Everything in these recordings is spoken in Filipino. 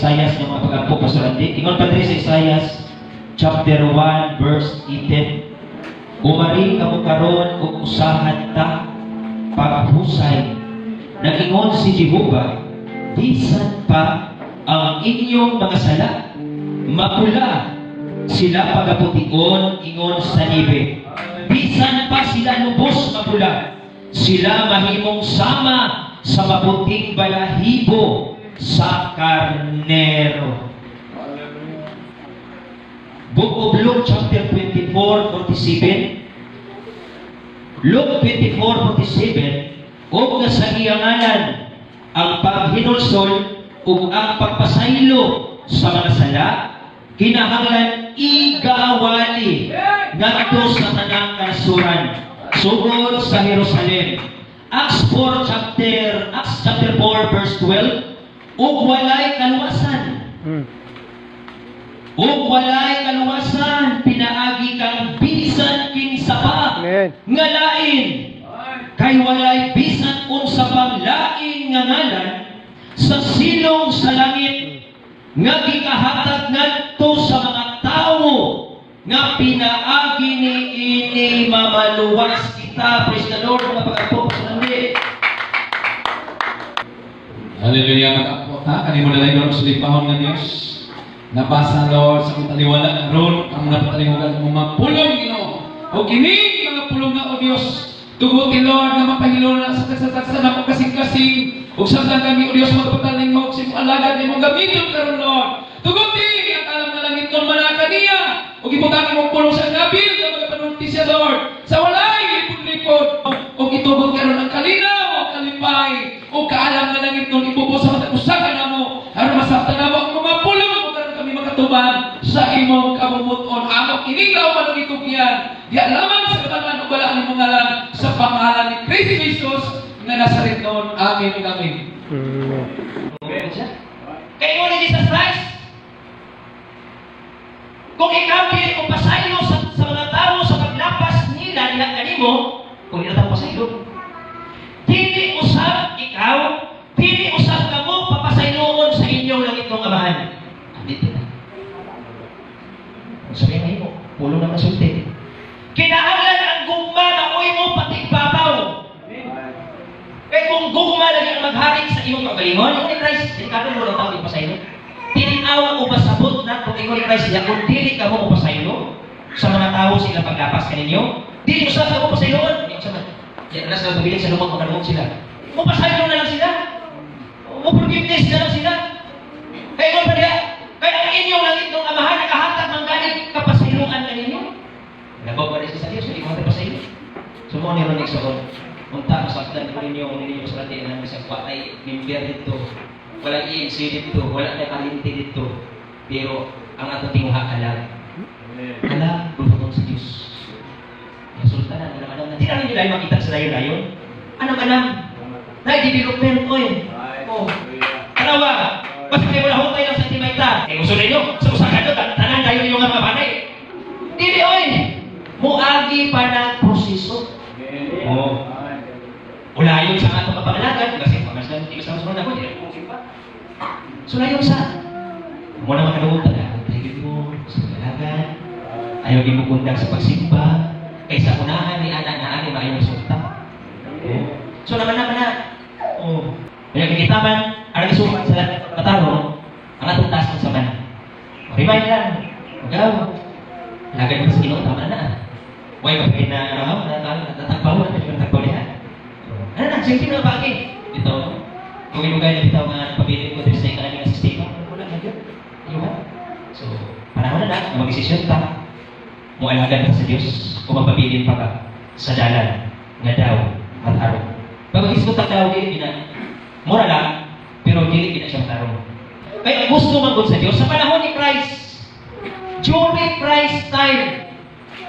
Isaias ng mga pag-ampo pa sa Randi. Ingon pa diri sa Isaias chapter 1 verse 18. Umari kamo karon ug usahan ta paghusay. Nag-ingon si Jehovah, bisan pa ang inyong mga sala mapula sila pagapution ingon sa nibe. Bisan pa sila lubos mapula, sila mahimong sama sa maputing balahibo sa karnero. Book of Luke chapter 24:47. Luke 24:47, ug nga sa iyanganan ang paghinulsol ug ang pagpasaylo sa mga sala kinahanglan igawali ngadto sa tanang kanasuran sugod sa Jerusalem. Acts chapter 4 verse 12, ug walay kaluwasan. Ug walay kaluwasan pinaagi kang bisan kinsa pa nga lain, kay walay bisan unsa pang lain nga ngalan sa silong sa langit nga gikahatag ngadto sa mga tawo nga pinaagi ni ini mamaluwas kita. Praise the Lord, mga pag-apo sa langit. Hallelujah, mag-apo ta. Kanimo na lang sa lipahon nga Dios. Nabasa Lord sa mga taliwala ng ron ang napatalimugan mo mapulong Ginoo. O kini mga pulong na o Dios. Tugutin Lord na mapahilo na sa kasasaksa na kong kasing-kasing. Ug sa kami o Dios magpataling mo sa alagad ni mong gamiton karon Lord. Tugutin ang alam na langit nun manaka niya. Ug ibutang mong pulong sa nabil na magapanulti siya Lord. Sa walay lipod-lipod. Ug itugon karon ang kalinaw o kalipay. Ug kaalam na langit nun ibubo sa matag-usakan na mo. Aron masabtan na mo ang mga pulong makatuban sa imong kamumuton. Amok inilaw man ang itugyan. Di alaman sa katangan o balaan ng mga lang sa pangalan ni Kristo Jesus na Nazaret noon. Amen ug amen. Kaya mo ni Jesus Christ, kung ikaw dili mo pasaylo sa mga tao sa paglapas nila kanimo, kung ila ta pasaylo, dili usab ikaw, dili usab kamo papasayloon sa inyong langit ng Amahan. Dito na. Sabihin mo, pulong na masulti. Kinahanglan ang gugma na uy mo pati babaw. Kaya kung gugma lagi ang magharing sa iyong kagalingon, yung ni Christ, delikado mo lang tawag ipasaylo. Tininawa mo ba sabot na kung ikaw ni Christ, kung dili ka mo upasaylo sa mga tao sila paglapas kaninyo, dili usap ka mo upasayloon. Yan na sa mabilis sa lumang makanumog sila. Upasaylo na lang sila. Forgiveness na lang sila. Kaya ikaw pa niya, kaya ang inyong langit ng Amahan, nakahatag ng ganit kapasayloan kaninyo. Nabaw pa rin sa Diyos, hindi mo hatag pasaylo. Sumuha niyo rin sa kon. Unta, masaktan ko ninyo sa latin na sa patay, member dito. Wala i-MC dito, wala na kalinti dito. Pero ang atong tingha alam. Alam, bulutong sa Diyos. Yung sultanan, alam-alam na. Di namin nila yung makita sa layon-layon. Alam-alam. Na-development ko eh. Oh. Kalawa, basta kayo wala hukay ng sentimeter. Eh, gusto ninyo, sa usakan nyo, tanan tayo yung mga panay. Dili, oy! Muagi pa ng proseso. Oh. Ulayon sa atong kapangalagan, kasi pamasan, hindi sa masunod ako, hindi na kong simpa. So, layon sa, muna makalungan na, tayo mo sa kapangalagan, ayaw din mo kundang sa pagsimba, kaysa unahan ni anak na ani, maayaw sulta. Oh. So, naman na. Oh. Kaya kikitaman, ang isuman sa kataro, ang atong taas ng saman. Remind lang, magaw. Lagay mo sa Ginoo, tama na. Huwag kapag natagpaw niya. Ano na, sige na bakit? Ito, kung ilugay na bitaw nga pabilin ko din sa ikalagay ng sistema, wala na yun. So, panahon na mag-isisyon ka, mo alagan ka sa Diyos, kung mapabilin pa ka sa dalan, nga daw, mataro. Pag mag-isipot ang daw, dili na, mura lang, pero dili na siya mataro. Kaya gusto manggod sa Diyos, sa panahon ni Christ, during Christ time,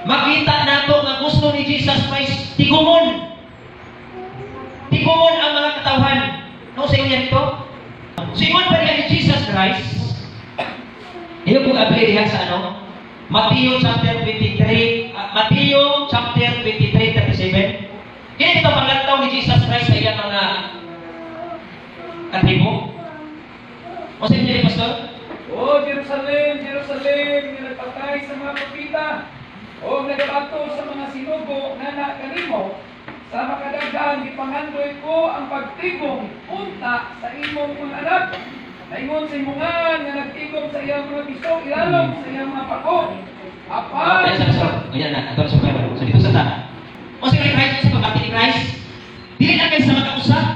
makita nato nga gusto ni Jesus Christ, tigumon ang mga katawhan. Ano sa inyo ito? Singon pa rin ni Jesus Christ, iyo kung abli diha sa ano? Matthew chapter 23, 37. Kaya ito paglantaw ni Jesus Christ sa iyang mga katribo. O sa inyo, Pastor? O Jerusalem, Jerusalem, nga nagpatay sa mga propita, o nagabato sa mga sinugo na nakanimo, sa makadaghan, ipangandoy ko ang pagtigong punta sa imong mga anak. Naingon sa imungan nga nagtigong sa iyang mga biso, ilalong sa iyang mga pako. Apan, Ayan sa Pastor. Ayan na, ito sa Pastor. So dito sa ta. O sa Christ, sa pagkati ni Christ, dili na kayo sa magkausap,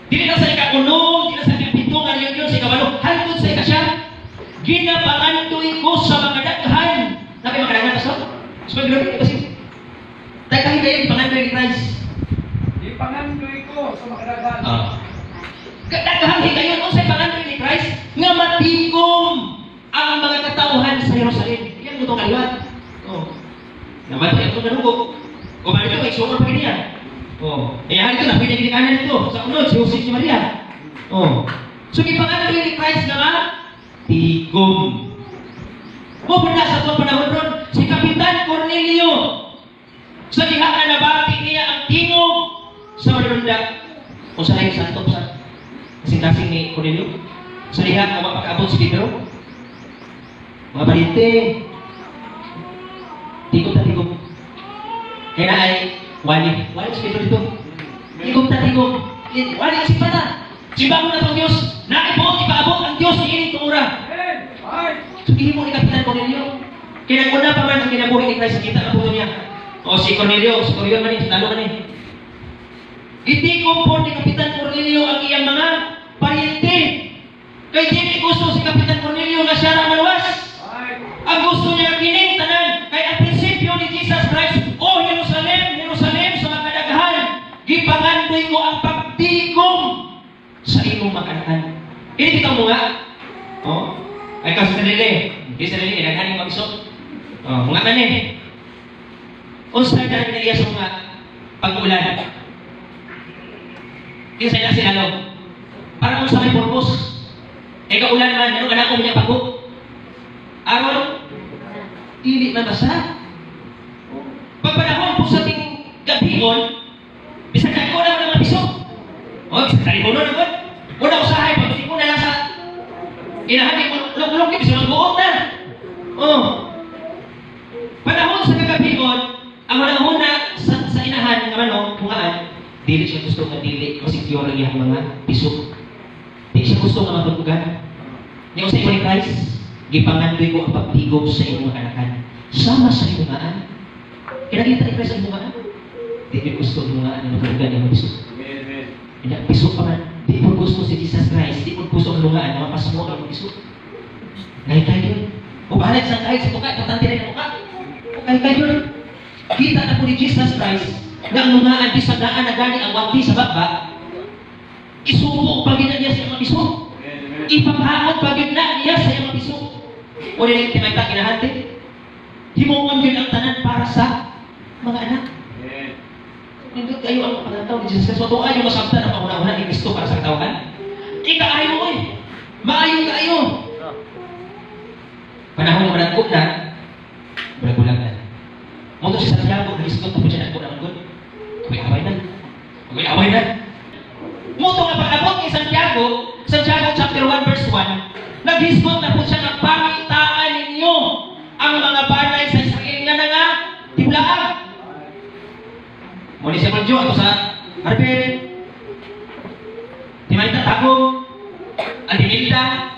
dili na sa ikakulong, dili na sa ikapito, nga yun sa ikawalo, hangtod sa ikasya, ginapangandoy ko sa mga daghan. Nabi makadaghan, Pastor? So pag-grabe, kasi, tayo kahit kayo, ipangandoy ni Christ. ipangandoy ko sa makadaghan. Kadaghan higayon o sa pangandoy ni Christ nga matigom ang mga katauhan sa Jerusalem. Yan mo itong kaliwat. Naman ito ang nanugog. O ba ito, isunod pa niya. Hari ito na, pinagdikanan ito. Sa unod, si Jose si Maria. So, ipangandoy ni Christ nga matigom. Mo pa na sa itong panahon ron, si Kapitan Cornelio. Sa diha na nabati niya ang tingog sa Madrunda. O sa layo sa top sa kasing-kasing ni Cornelio. Sa diha na mapag-abot si Pedro. Mga balite. Tigog na tigog. Kaya na ay wali. Wali si Pedro dito. Tigog na tigog. Wali kasi pata. Simbahan mo na itong Diyos. Naibuot, ipaabot ang Diyos ni ining tumura. Sabihin mo ni Kapitan Cornelio. Kaya naguna pa man ang kinabuhi ni Christ. Kita na po niya. O si Cornelio, si Cornelio man eh, talo man eh. Hindi kumpor ni Kapitan Cornelio ang iyang mga pariente. Kaya hindi gusto si Kapitan Cornelio na siya na malawas. Ang gusto niya kining tanan. Kaya ang prinsipyo ni Jesus Christ, O Jerusalem, Jerusalem, sa mga kadaghan, gipangandoy ko ang pagtigom sa imong makanan. Ini kita mo nga. Ay kasi sarili. Hindi sarili, naghaning mag-isot. Mga man eh. Unsa na niliya sa mga pag-ulan. Kinsa na sinalo. Para kung sa may purpose. Kaulan man, ano ganako niya pagbo. Aron, dili man basa. Pagpanahon po sa ting gabihon, bisag na ko na mga piso. Bisag talibono na ko. Una usahay, pag ko na lang sa inahati ko, log-log, bisag mag-buot na. Panahon sa kagabihon, ang manahon na sa inahan ng bungaan, dili siya gusto nga dili secure ang iyang mga piso. Dili siya gusto nga matulugan. Yung sa ni Christ, gipangandoy ko ang pagtigom sa iyong mga anakan. Sama sa iyong bungaan. Kinakita ni Christ ang bungaan. Dili gusto ang bungaan na matulugan ang piso. Hindi, piso pa man. Di mo gusto si Jesus Christ. Di mo gusto ang bungaan na mapasmo ang piso. Ngayon yun. O bahalag sa kahit sa tuka, patante rin ang mukha. Kaya yun, kita na po ni Jesus Christ na ang mga antisagaan na gani ang wagdi sa baba, isubo pagin na niya sa mga piso. Ipapahangod pagin na niya sa mga piso. O nila yung tinagta kinahante. Himungon yun ang tanan para sa mga anak. Nindot kayo ang panataw ni Jesus Christ. So, ayaw masabta ng panguna-una ni Kristo para sa katawakan. Ikaayo mo eh. Maayo kayo. Panahon yung managkot na, bulag-bulag na. Moto si Santiago, nag-isgot na po siya nagkot naman good. Away na. Away na. Moto nga pag-abot ni Santiago, Santiago chapter 1 verse 1, nag-isgot na po siya ng pangitaan ninyo ang mga banay sa Israel nga na nga tiblaan. Muli siya Pagyo, ako sa Arpel, Timayta Tako, Antimilda,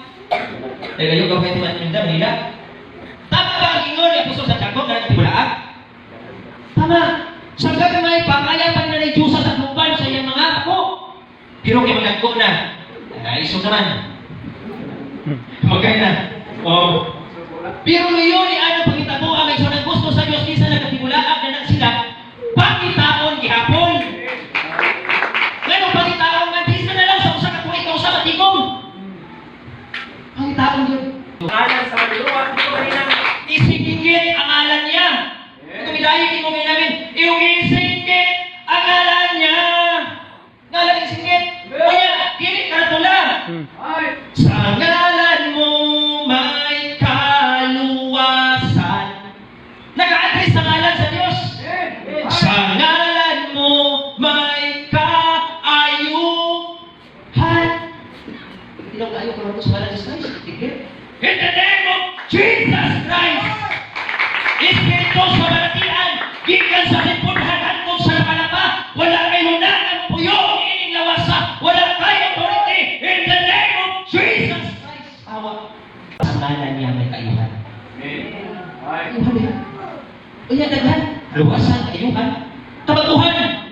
kayo ka pwede Antimilda, Manila. Tapang ingon yung puso sa Tiago, na nagtibulaan. Tama, sa gagmay, pakayapan na ni Diyos sa takluban sa iyang mga ako. Pero kayo magagko na, iso naman. Magkaya na. Pero ngayon, ano pagkitabo ang iso ng gusto sa Diyos, isa na nagtibulaan na sila, pangitaon gihapon. Ngayon, pangitaon nga, di na lang sa usa ka kung ikaw sa matigong. Pangitaon yun. Alam sa maluwa, ito kanina. Isinggit ang ngalan niya. Tumidayin mo namin, yung isinggit ang ngalan niya. Ngalan isinggit. Kaya, dili karatula. Sa ngalan mo may kaluwasan. Nag-a-address sa ngalan sa Diyos. Sa ngalan mo may kaayuhan. Hindi lang kayo kung ano sa ngalan sa sa ngalan niya may kaayuhan. Amen. Ayuhan niya. Unya daghan, luwasan, kaayuhan, kabaguhan.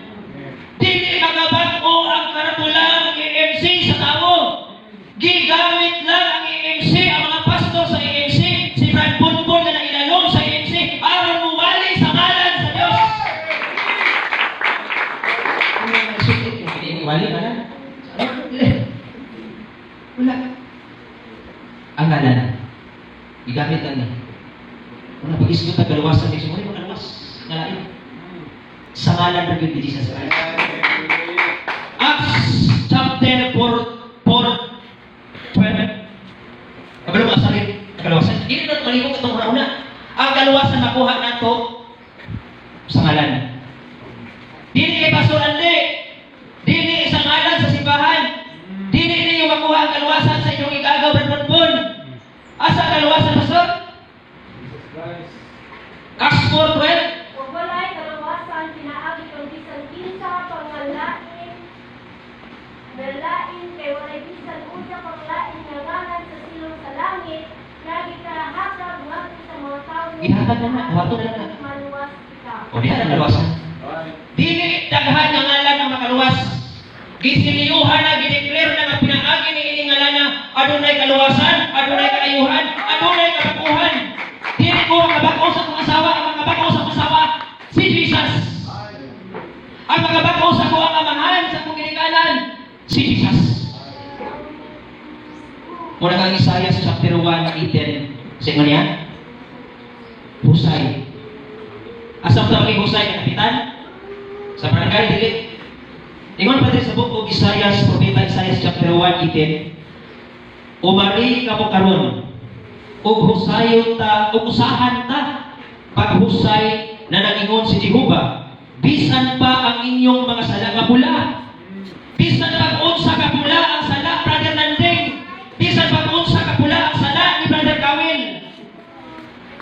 Dili magabago ang karatulang EMC sa tao. Gigamit lang ang EMC, ang mga pastor sa EMC, si Brad Bunbun na nailalong sa EMC, aron mumali sa ngalan sa Diyos. Kung iniwali ka na, wala. Ang ngalan, gigamit lang niya. Kung napag-isgot ang kalawasan niya, sumuli mo kalawas. Ngalain. Sa ngalan ng Jesus Christ. Acts chapter 4, 12. Kabalo mga salit, kalawasan. Hindi na malibog itong una. Ang kalawasan nakuha na ito sa ngalan. Dili kay Pastor Ande. Dili sa ngalan sa simbahan. Dili ninyo makuha ang kalawasan sa inyong igagaw Bradbon. Asa ang kalawasan, Pastor? Acts 4:12. Kung wala'y kalawasan, pinaagi kang bisan kinsa pangalain, nalain kay wala'y bisan unsa panglain nga ngalan sa silong sa langit, lagi karahatag ngadto sa mga tawo. Ihatag na na, wato na na. Maluwas ikaw. O diha ang kalawasan. Dili daghan nga ngalan ang makaluwas. Gisiliyuhan na, gideclare na nga pinaagi ni ining ngalan na adunay kaluwasan, adunay kaayuhan, adunay kabaguhan. Dili ko ang kabag-o sa kong asawa, ang mga kabag-o sa kong asawa, si Jesus. Ang mga kabag-o sa kong amahan, sa kong ginikanan, si Jesus. Muna kang Isaiah sa chapter 1:18. Sa inyo niya? Husay. Asa sa mga husay na kapitan? Sa barangay, dili. Ingon pa din sa book of Isaiah, Propeta Isaiah chapter 1:18. Umari ka mo karon, ug husayon ta, ug usahan ta, paghusay na nagingon si Jehovah, bisan pa ang inyong mga sala nga pula. Bisan pa unsa ka pula ang sala, Brother Nandeng. Bisan pa unsa ka pula ang sala ni Brother Kawil.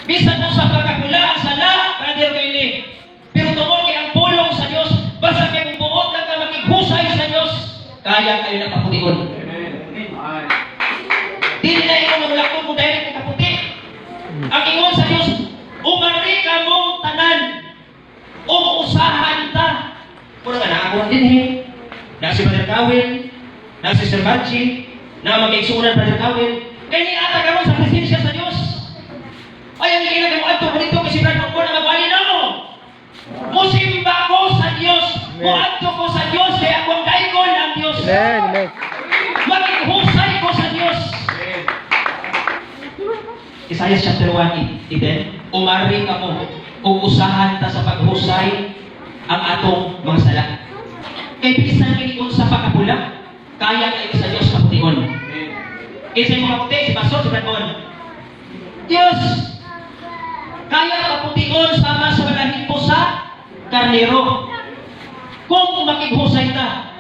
Bisan unsa pa ka pula ang sala, Brother Willie. Pero tungkol kay ang pulong sa Dios, basta kay kung buot lang ka makighusay sa Dios, kaya kayo na paputigon. Dili na ikaw maglakon mo dahil kay kaputi. Ang ingon sa Dios, umari ka mong tanan, o usahan ta. Kung nga nakakuha din na si Brother Kawil, na si Sir Banchi, na mag-igsunan Brother Kawil, kaya ni ata ka sa presensya sa Dios. Ay, ang ginagawa mo ato, ganito kasi Brother Kawil na magwali na mo. Musimba ko sa Dios, muadto ko sa Dios, kaya akong daikon ang Dios. Makighusay ko sa Dios. Isaiah chapter 1:10. Umari ka mo, ug usahan ta sa paghusay ang atong mga sala. Kay bisan kini unsa pa kapula, kaya kayo sa Dios papution. Isa mo kaputi si Pastor si Bradbon. Dios, kaya papution sama sa balahin po sa karnero. Kung makighusay ta.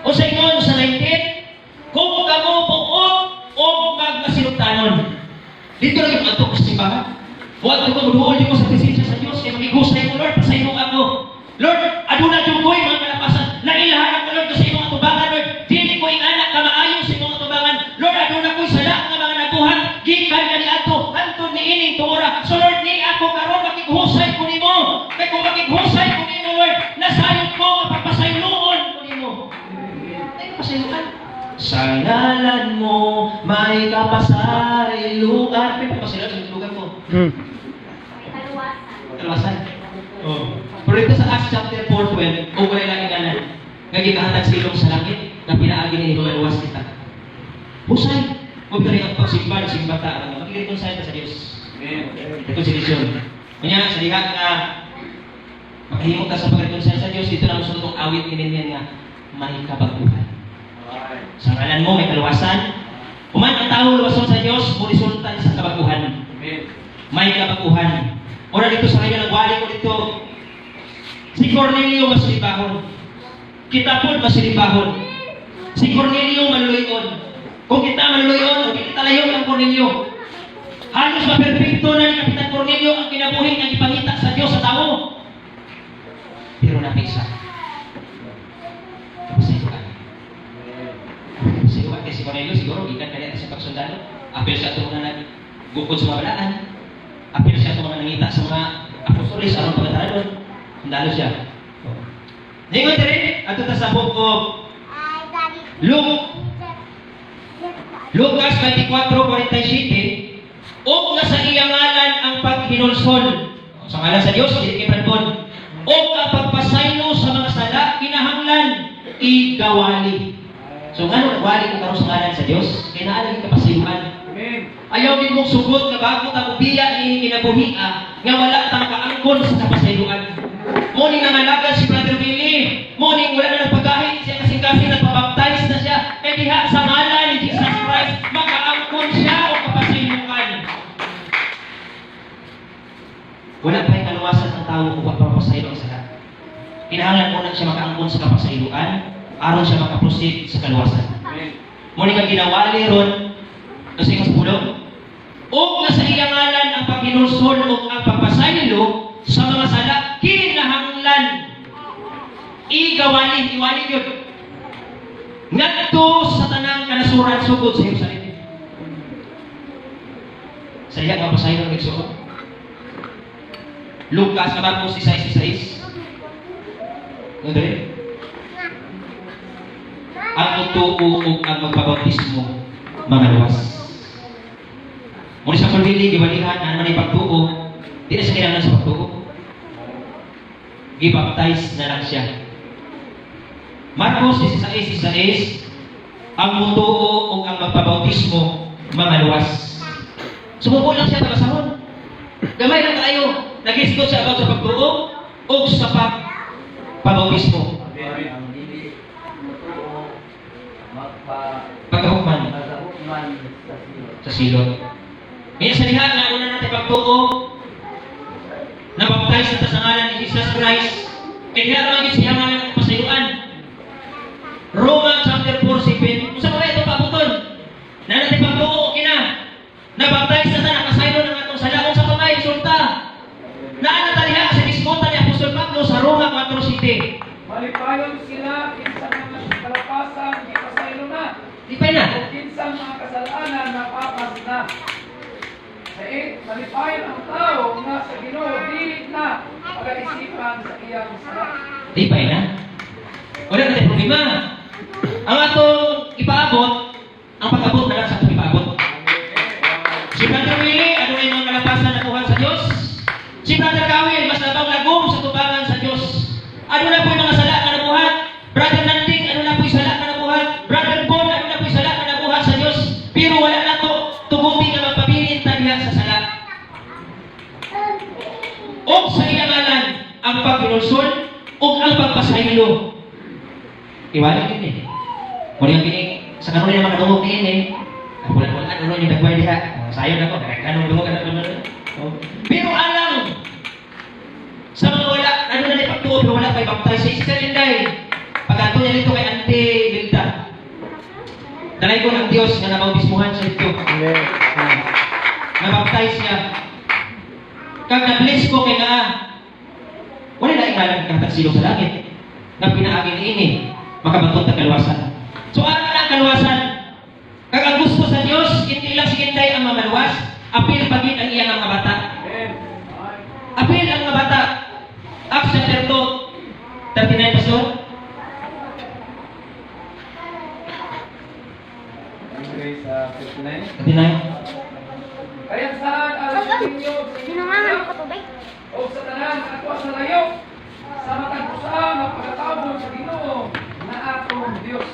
O sa ingon sa 19, kung kamo buot o magmasinugtanon. Dito lang yung ato sa simbahan. Huwag ko magduol ko sa presensya sa Diyos. Kaya magigusay ko, Lord, pasay mo ako. Lord, aduna junggoy mga kalapasan. Nailahan ko, Lord, sa imong atubangan, Lord. Dili ko ingana ka maayon sa imong atubangan. Lord, aduna ko'y sala nga mga nabuhan. Gikan ka ni ato. Hantod ni ining tuora. So, Lord, ni ako karon makighusay ko nimo. Kaya kung makighusay ko nimo, Lord, nasayod ko, mapapasayloon ko nimo. Ay, pasayloan. Sa ngalan mo, may kapasayloan. May kapasayloan sa lugar mo. May kaluwasan. Kalawasan. Oh. Pero ito sa Acts chapter 4:12, o wala lang ikanan, nagikahatag silong sa langit, na pinaagi ni Ikaw luwas kita. Husay. Huwag ka rin ang pagsimba, simba ta. Makikirikonsay ka sa Diyos. Reconciliation. Kanya, sa lihat na makahimok ka sa pagkonsay sa Diyos, ito na ang sunod awit niya nga, may kabaguhan. Sa ngalan mo, may kaluwasan. Kuman ang tao luwason sa Diyos, murisultan sa kabaguhan. May kabaguhan. Ora dito sa kanya, nagwali ko dito, si Cornelio masilibahon. Kita po masilibahon. Si Cornelio maluloyon. Kung kita maluloyon, kung kita layo ang Cornelio. Halos maperfecto na ni Kapitan Cornelio ang kinabuhi ng ipangita sa Diyos sa tao. Pero napisa. Kapasay ko ka. Kasi si Cornelio siguro, ikan kanya sa pagsundalo. apil siya ito na naggukod sa mga balaan, apil siya ito na nangita sa mga apostolis, anong pagkatara doon, sundalo siya. Ningon din, ato ta sa book of Lucas 24:47, og nasa iyang ngalan ang paghinulsol sa ngalan sa Dios, dili kay pradpon, og ang pagpasaylo sa mga sala kinahanglan igawali. So ngano nagwali ko karon sa ngalan sa Dios? Kay naa lagi kapasayuhan. Amen. Ayaw din mong sugot nga bago ta mobiya ni kinabuhia nga wala tang kaangkon sa kapasayuhan. Mo ni nangalagan si Brother Billy, mo ni wala na nagpagahit siya kasing-kasing nagpabaptize na siya, kay diha sa ngalan ni Jesus Christ makaangkon siya o kapasayuhan. Wala pa'y kaluwasan ng tao kung papapasaylo ang salat. Kinahanglan mo na siya makaangkon sa kapasayuhan, aron siya makaproceed sa kaluwasan. Amen. Mo ni kang ginawali ron, kasi mas pulong. O nasa iyang ngalan ang paghinulsol o ang pagpasaylo sa mga sala, kinahanglan igawali, iwali yun. Ngadto sa tanang kanasuran sugod sa iyong sarili. Sa iyang kapasaylo ng igsuot. Lucas na Marcos 16:16. Ano rin? Ang utuo o ang magpabautismo mamaluwas. Muna sa pagpili, gibalihan, ano man yung pagtuo, di na siya kailangan sa pagtuo. Gibaptize na lang siya. Marcos 16:16, ang mutuo o ang magpabautismo mamaluwas. Sumubo lang siya tagasahon. Gamay lang tayo. Nag-isgot siya about sa pagtuo o sa pagpabautismo. Amen. Pagkahukman sa silot. Kaya sa liha na una natin pagtuo, na-baptize na sa ngalan ni Jesus Christ, kaya diha naman siya ngalan ng pasayuan. Romans chapter 4:7, kung sa mga ito paputon, na natin pagtuo, kina, na-baptize na sa nakasaylo ng atong salakong sa kamay, sulta. Naanataliha sa bismota ni Apostol Pablo sa Roma 4:7. Malipayon sila kinsa mga kalapasan di pasaylo na. Di pa na. O kinsa mga kasalanan napapas na. Sa malipayon ang tao nga sa Ginoo dili na pag-isipan sa iyang sala. Di pa na. Wala na tayong problema. Ang atong ipaabot, ang pag-abot na lang sa atong ipaabot. Si Brother Willie, ano na yung mga kalapasan na kuha sa Diyos? Si Brother Kawil, mas labang lagom sa tubangan sa Diyos. Ano na po yung mga sala na nabuhat? Brother Nanting, ano na po yung sala na nabuhat? Brother Bon, ano na po yung sala na nabuhat sa Diyos? Pero wala na to, tugubi nga magpabilin tayo sa sala. O sa ilanganan, ang pagpinulsol o ang pagpasaylo. Iwanan yun eh. Kung yung pinig, sa kanunin naman natungog din eh. Wala ano yung nagway diha. Sayo na ko, anong dumog, pero alang, sa mga wala, ano na pagtuod, wala kay baptize sa Sister Inday. Pagkanto niya dito kay Ante Milda. Dalay ko ng Diyos na nabautismuhan siya dito. Na-baptize niya. Kag na-bless ko kay nga, wala na ingalang katagsilo sa langit. Na pinaagin ini, makabantong na kalwasan. So ano na ang kalwasan? Kag ang gusto sa Diyos, hindi lang si Inday ang mamalwas, apil pagit ang iyang mga bata. Apil ang mga bata. Acts chapter 2, 39, Pastor. Sa 59. 39. Kaya saan alas ninyo Sinungahan ko tubig. o sa tanan ato sa layo sa matagpusan ng pagkatawag sa Ginoo na atong Dios.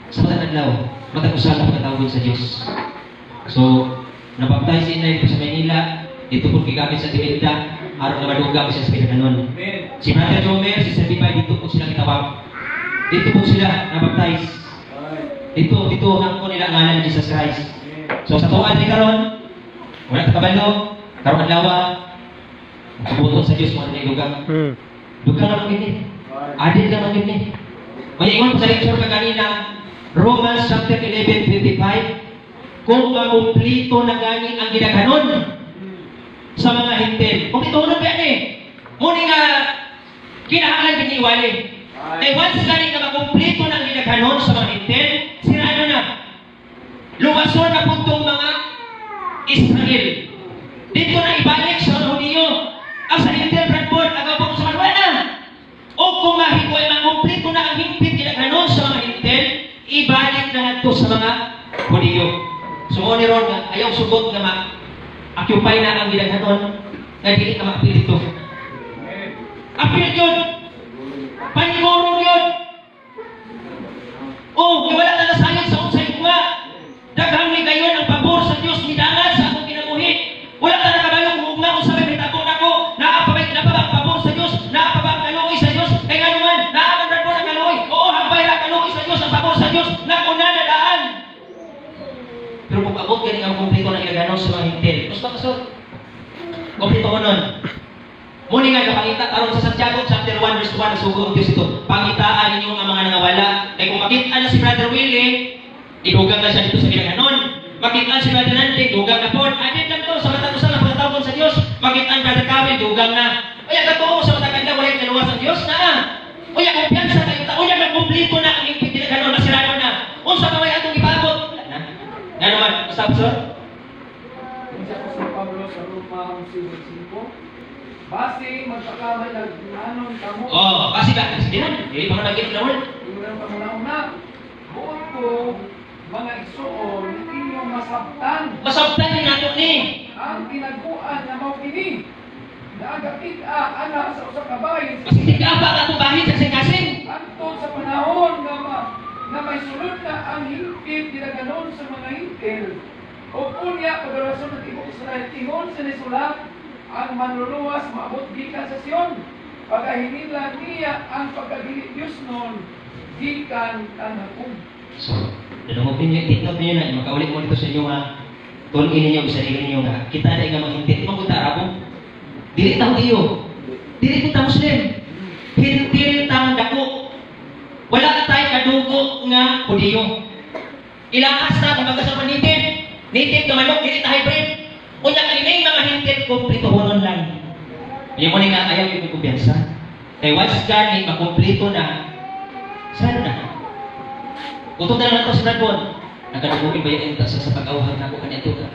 Sa mga adlaw, matag-usapan ang pagkatawag sa Diyos. So, nabaptize si Inday dito sa Manila, dito po kigamit sa Tibeta, araw na madugang siya sa pinaganon. Amen. Si Brother Jomer, si Certified, dito po sila kitawag. Dito po sila nabaptize. Dito hangko nila ang ngalan ni Jesus Christ. So sa tuwan ni karon, wala ka kabalo, karon adlaw, kabuton sa Dios mo na dugang. Dugang naman gini. Adil naman gini. May ingon pa sa lecture ka kanina, Romans chapter 11:25, kung makumplito na gani ang ginaganon sa mga hintil. Kung ito na ba muni nga kinahanglan giniwali. Kaya once gani na makumplito na ang ginaganon sa mga hintil, sira ano na? Luwas invasyon na puntong mga Israel. Dito na ibalik sa mga Hudiyo. Ang sa Intel Bradford, agabong sa Marwana. O kung mahikoy, makumplito na ang hingpit kinagnanon sa mga Intel, ibalik na ito sa mga Hudiyo. So, ni Ron, ayaw sugot na ma-occupy na ang ginagnanon na dili ka makapilito. Apil yun! Panigurong yun! O, wala na nasayod sa unsay kuma. Daghang ni kayo ang pabor sa Diyos midangan sa akong kinabuhi. Wala ka nakabalong hugma kung sabay bitako nako. Naapabay kinapabang pabor sa Diyos. Naapabang kaluoy sa Diyos. Kaya nga naman, naapabang po ng kaluoy. Oo, hambay na kaluoy sa Diyos. Ang pabor sa Diyos. Nakuna na daan. Pero kung abot ka ang kumplito na ilaganon sa mga hintil. Gusto ka so? Kumplito ko nun. Muni nga kapangita, aron sa Santiago chapter 1 verse 1 nasugo ang Diyos ito. Pangitaan ninyo ang mga nangawala. Kaya kung makita na si Brother Willie, idugang na siya dito sa ginaganon. Makita si Brother Nante, dugang na po. Adit lang to, sa mata ko sa pagkatawag sa Diyos. Makita ang Brother Kawin, dugang na. Uya, katoo sa mata kanya, wala yung kaluwa sa Diyos na. Uya, kumpiyansa kayo. Uya, magkumplito na ang ipit ginaganon, masirano na. Unsa kamay atong ipabot. Wala na. Yan naman, stop sir. Unsa ko sa Pablo sa Roma 11:5. Base magpakamay nagnanon kamo. Oh, kasi ka, sige na. Hindi pa ko nagkita na ulit. Yung pamuna-una, buot ko mga igsoon inyong masabtan Masabtan din nato ni. ang pinagbuan na mao kini. Naagapit ana sa usa ka bahin Kasi tika pa ka itong bahin sa kasing. Antod sa panahon na may sulod na ang hingpit ginaganon sa mga hintil. O unya pagdarasyon ng Tibok Israel, tingon sa nisulat, ang manluluwas maabot gikan sa Sion. Pagkahinila niya ang pagkagili Diyos noon, gikan kanakong. So, nanungopin niyo, itinop niyo na, makaulit mo dito sa inyo nga, tunin ninyo, sa sarili ninyo nga, kita na nga maghintid. Ibang punta, Arabo? Dili tao iyo. Dili punta Muslim. Hintil tang dako. Wala tayo kadugo nga Hudiyo. Ilakas na kung magkasama nitid. Nitid na manok, dili ta hybrid. Unya kaninay mga hintil, kumplito honon lang. Yung mo nga, ayaw yung kumpiyansa. Kaya once God ay makumplito na, saan na? Utong na lang ito sa Bradford. Nagkadagugin ba yung sa pag-awahag na ako kanito ka?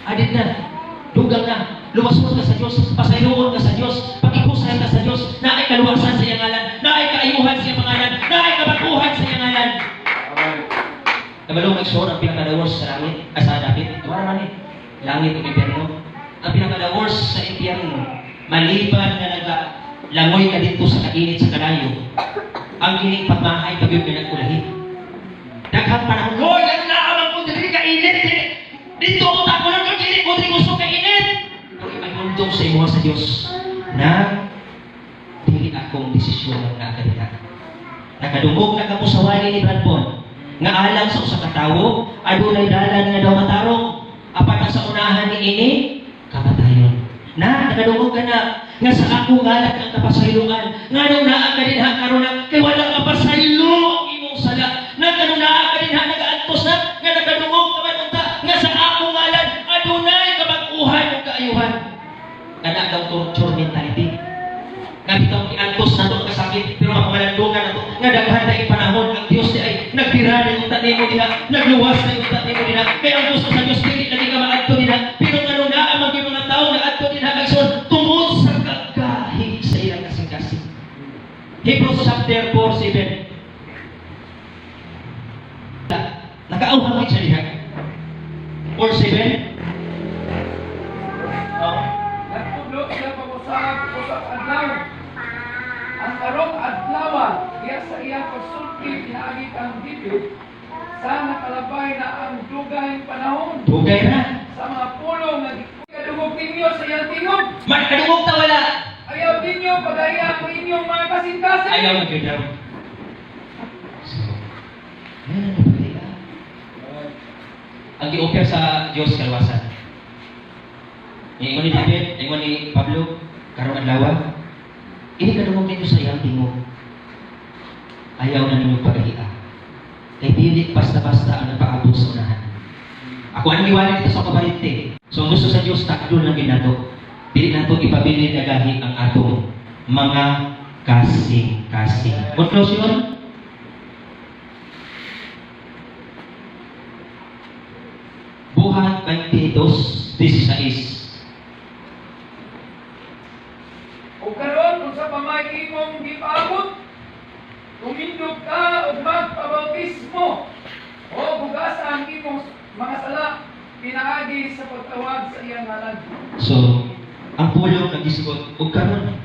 Adit na. Dugang na. Lumasod ka sa Diyos. Pasayloon ka sa Diyos. Pag-ikusay ka sa Diyos. Na ay kaluwasan sa iyang ngalan. Na ay kaayuhan sa iyang pangalan. Na ay kabaguhan sa iyang ngalan. Nabalong nagsuon ang pinakadawos sa langit. Sa David. Ito naman eh. Langit ang impyerno. Ang pinakadawos sa impyerno. Maliban na naglangoy ka dito sa kainit sa kalayo. Ang kining pagmahay pag yung pinagkulahi. Daghang panahon, Lord, ano na amang kung dili ka init, dito ako tako lang kung dili ko gusto ka init. Pero may mundong sa imo sa Diyos na dili akong desisyon na akadita. Nakadungog na kamo sa wali ni Bradford, nga alang sa usa ka tawo, adunay dalan nga daw matarong, apat sa unahan ni ini, kamatayon. Na, nakadungog ka na, nga sa ako ngalan ang kapasayloan, nga nung naa ka din ha, karoon na, kay walang kapasaylo, imong sala, na kanong naa ka din ha, nagaantos na, nga nakadungog ka man unta, nga sa ako ngalan, adunay kabaguhan o kaayuhan. Nga daw torture mentality. Nga bitong iantos na itong kasakit, pero makamalandungan na ito, nga daghan na yung panahon, ang Diyos ay nagbira na yung unta nimo nila, nagluwas na yung unta nimo nila, kaya ang gusto sa Diyos, hindi na ka maadto nila, pero nga nung naa mag yung mga tao, naadto nila, kagson, tungod sa kagahig sa ilang kasing-kasing. Hebrews chapter 4:7. Nakaauhangit siya diha. 4:7. Nagpudlo siya pag-usap adlaw. Ang karong adlawa, iya sa iyang pagsulti, pinaagit ang bibig, sa nakalabay na ang dugay panahon. Dugay na. Sa mga pulong na kadugog ninyo sa iyang tingog. Kadungog ta wala. Ayaw ninyo pagaya ang inyong mga kasing-kasing. Ayaw mag-daw. So, yan ang napalila. Ang i-offer sa Diyos kalwasan. Ingon ni David, ingon ni Pablo, karong adlaw, ini kadungog ninyo sa iyang tingog. Ayaw na ninyo paghiha. Kay dili basta-basta ang nagpaabot sa unahan. Ako ang iwalay dito sa kabalite. So ang gusto sa Diyos, takdon lang ginato. Dili nato ipabilin na gahi ang atong mga kasing-kasing. Conclusion? Juan 22:16. O karon kung sa pamay imong gipaabot, tumindog ka ug magpabautismo o bugasan ang imong mga sala pinaagi sa pagtawag sa iyang ngalan. So, ang pulong nag-isgot, o karon.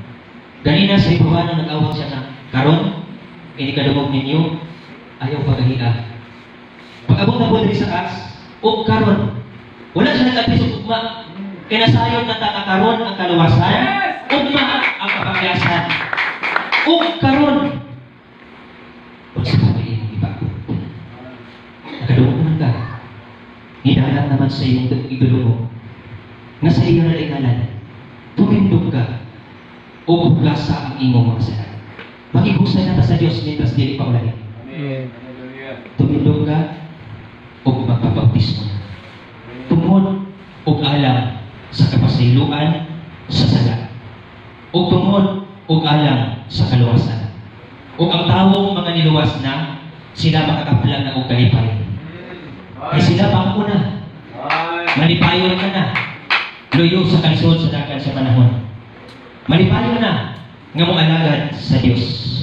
Ganina sa ibabanan nag-awag siya na, karon, inikadumog ninyo, ayaw pagahia. Pag-abot na po diri sa as, o karon. Wala siya nag-atis o ugma. Kinasayon na takakaroon ang kaluwasan, ugma ang kapagyasan. O karon. O sa kapagin, iba. Nakadumog naman ka. Hinahanap naman sa iyong idulumo na sa iyo na lingalan, tumindog ka o buglasa ang imong mga sala. Makibuksan na ta sa Diyos mientras dili pa ulay. Amen. Hallelujah. Tumindog ka o magpapabautismo na. Tungod o alam sa kapasayloan sa sala. O tungod o alam sa kaluwasan. O ang tawong mga niluwas na, sila makakapalang na o kalipay. Ay sila bangko na. Malipayon ka na. Luyo sa kalisod sa dagan sa panahon. Malipayon na nga mong alagad sa Diyos.